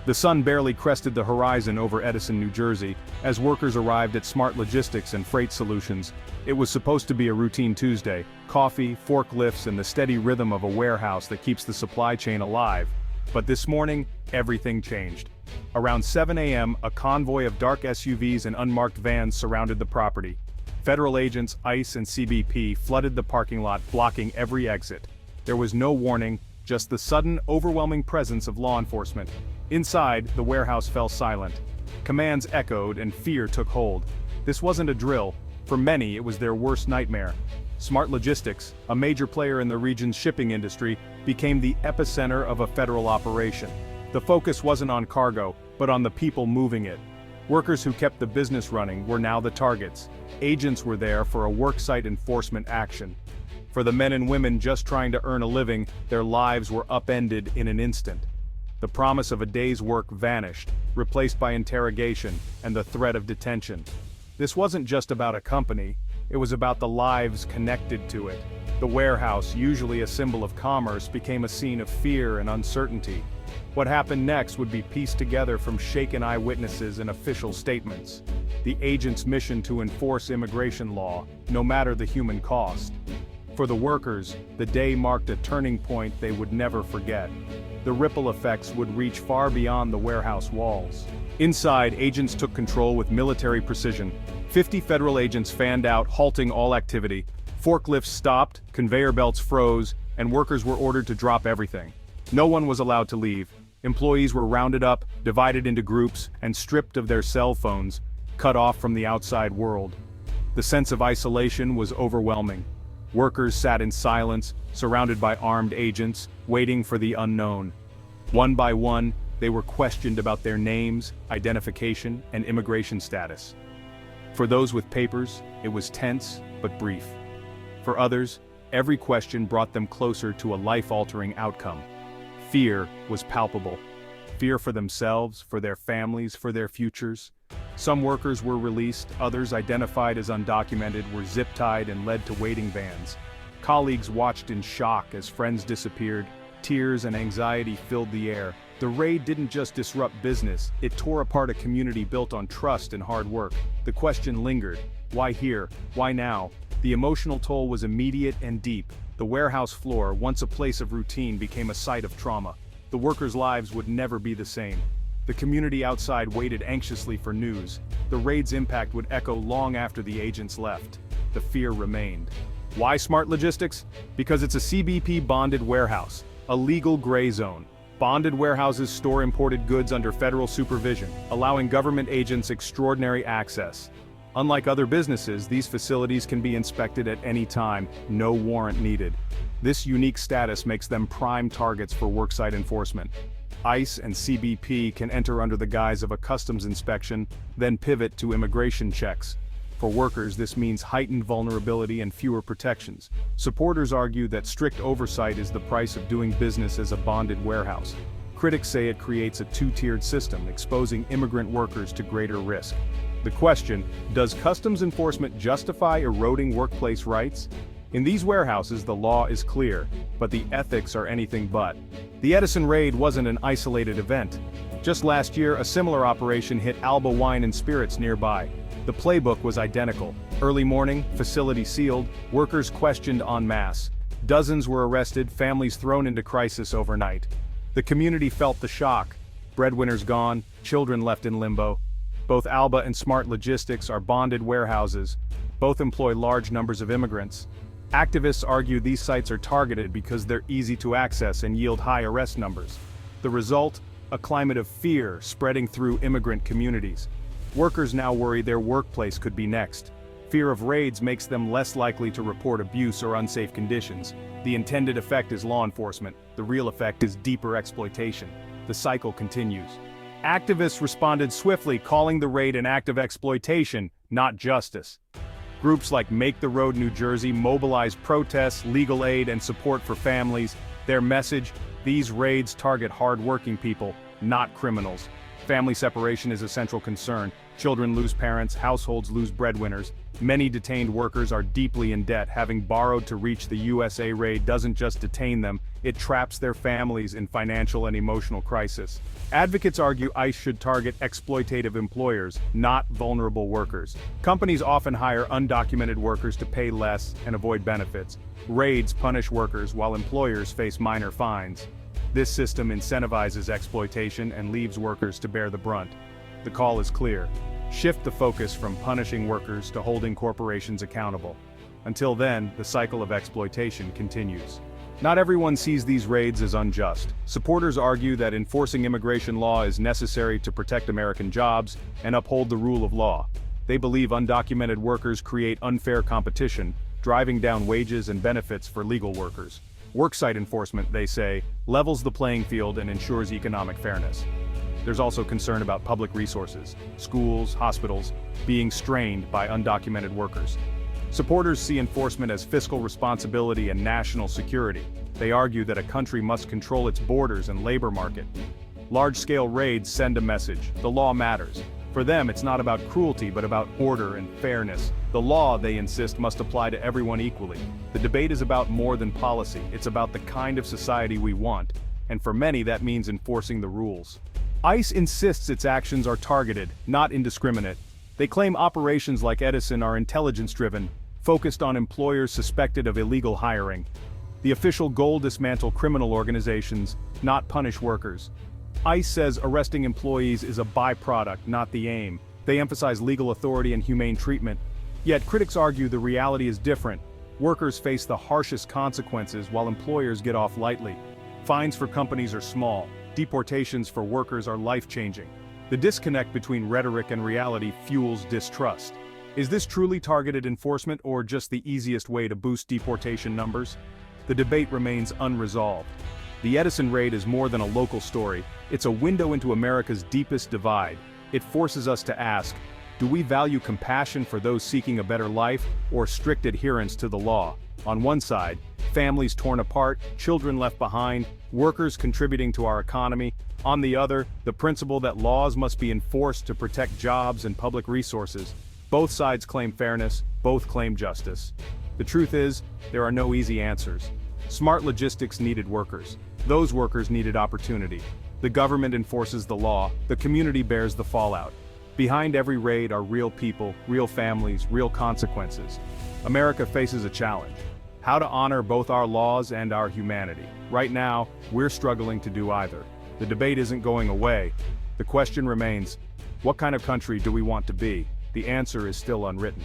The sun barely crested the horizon over Edison, New Jersey, as workers arrived at Smart Logistics and Freight Solutions. It was supposed to be a routine Tuesday: coffee, forklifts, and the steady rhythm of a warehouse that keeps the supply chain alive. But this morning, everything changed. Around 7 a.m., a convoy of dark SUVs and unmarked vans surrounded the property. Federal agents, ICE and CBP flooded the parking lot, blocking every exit. There was no warning, just the sudden, overwhelming presence of law enforcement. Inside, the warehouse fell silent. Commands echoed and fear took hold. This wasn't a drill. For many, it was their worst nightmare. Smart Logistics, a major player in the region's shipping industry, became the epicenter of a federal operation. The focus wasn't on cargo, but on the people moving it. Workers who kept the business running were now the targets. Agents were there for a worksite enforcement action. For the men and women just trying to earn a living, their lives were upended in an instant. The promise of a day's work vanished, replaced by interrogation and the threat of detention. This wasn't just about a company, it was about the lives connected to it. The warehouse, usually a symbol of commerce, became a scene of fear and uncertainty. What happened next would be pieced together from shaken eyewitnesses and official statements. The agent's mission to enforce immigration law, no matter the human cost. For the workers, the day marked a turning point they would never forget. The ripple effects would reach far beyond the warehouse walls. Inside, agents took control with military precision. 50 federal agents fanned out, halting all activity. Forklifts stopped, conveyor belts froze, and workers were ordered to drop everything. No one was allowed to leave. Employees were rounded up, divided into groups, and stripped of their cell phones, cut off from the outside world. The sense of isolation was overwhelming. Workers sat in silence, surrounded by armed agents, waiting for the unknown. One by one, they were questioned about their names, identification, and immigration status. For those with papers, it was tense but brief. For others, every question brought them closer to a life-altering outcome. Fear was palpable. Fear for themselves, for their families, for their futures. Some workers were released, others, identified as undocumented, were zip-tied and led to waiting vans. Colleagues watched in shock as friends disappeared. Tears and anxiety filled the air. The raid didn't just disrupt business, it tore apart a community built on trust and hard work. The question lingered: why here? Why now? The emotional toll was immediate and deep. The warehouse floor, once a place of routine, became a site of trauma. The workers' lives would never be the same. The community outside waited anxiously for news. The raid's impact would echo long after the agents left. The fear remained. Why Smart Logistics? Because it's a CBP bonded warehouse, a legal gray zone. Bonded warehouses store imported goods under federal supervision, allowing government agents extraordinary access. Unlike other businesses, these facilities can be inspected at any time, no warrant needed. This unique status makes them prime targets for worksite enforcement. ICE and CBP can enter under the guise of a customs inspection, then pivot to immigration checks. For workers, this means heightened vulnerability and fewer protections. Supporters argue that strict oversight is the price of doing business as a bonded warehouse. Critics say it creates a two-tiered system, exposing immigrant workers to greater risk. The question: does customs enforcement justify eroding workplace rights? In these warehouses, the law is clear, but the ethics are anything but. The Edison raid wasn't an isolated event. Just last year, a similar operation hit Alba Wine and Spirits nearby. The playbook was identical. Early morning, facility sealed, workers questioned en masse. Dozens were arrested, families thrown into crisis overnight. The community felt the shock. Breadwinners gone, children left in limbo. Both Alba and Smart Logistics are bonded warehouses. Both employ large numbers of immigrants. Activists argue these sites are targeted because they're easy to access and yield high arrest numbers. The result? A climate of fear spreading through immigrant communities. Workers now worry their workplace could be next. Fear of raids makes them less likely to report abuse or unsafe conditions. The intended effect is law enforcement. The real effect is deeper exploitation. The cycle continues. Activists responded swiftly, calling the raid an act of exploitation, not justice. Groups like Make the Road New Jersey mobilized protests, legal aid, and support for families. Their message: these raids target hard-working people, not criminals. Family separation is a central concern. Children lose parents, households lose breadwinners. Many detained workers are deeply in debt. Having borrowed to reach the USA raid doesn't just detain them, It traps their families in financial and emotional crisis. Advocates argue ICE should target exploitative employers, not vulnerable workers. Companies often hire undocumented workers to pay less and avoid benefits. Raids punish workers while employers face minor fines. This system incentivizes exploitation and leaves workers to bear the brunt. The call is clear. Shift the focus from punishing workers to holding corporations accountable. Until then, the cycle of exploitation continues. Not everyone sees these raids as unjust. Supporters argue that enforcing immigration law is necessary to protect American jobs and uphold the rule of law. They believe undocumented workers create unfair competition, driving down wages and benefits for legal workers. Worksite enforcement, they say, levels the playing field and ensures economic fairness. There's also concern about public resources, schools, hospitals, being strained by undocumented workers. Supporters see enforcement as fiscal responsibility and national security. They argue that a country must control its borders and labor market. Large-scale raids send a message: the law matters. For them, it's not about cruelty but about order and fairness. The law, they insist, must apply to everyone equally. The debate is about more than policy. It's about the kind of society we want. And for many, that means enforcing the rules. ICE insists its actions are targeted, not indiscriminate. They claim operations like Edison are intelligence-driven, focused on employers suspected of illegal hiring. The official goal: dismantle criminal organizations, not punish workers. ICE says arresting employees is a byproduct, not the aim. They emphasize legal authority and humane treatment. Yet critics argue the reality is different. Workers face the harshest consequences while employers get off lightly. Fines for companies are small. Deportations for workers are life-changing. The disconnect between rhetoric and reality fuels distrust. Is this truly targeted enforcement or just the easiest way to boost deportation numbers? The debate remains unresolved. The Edison raid is more than a local story. It's a window into America's deepest divide. It forces us to ask, do we value compassion for those seeking a better life or strict adherence to the law? On one side, families torn apart, children left behind, workers contributing to our economy. On the other, the principle that laws must be enforced to protect jobs and public resources. Both sides claim fairness, both claim justice. The truth is, there are no easy answers. Smart logistics needed workers. Those workers needed opportunity. The government enforces the law, the community bears the fallout. Behind every raid are real people, real families, real consequences. America faces a challenge: how to honor both our laws and our humanity. Right now, we're struggling to do either. The debate isn't going away. The question remains, what kind of country do we want to be? The answer is still unwritten.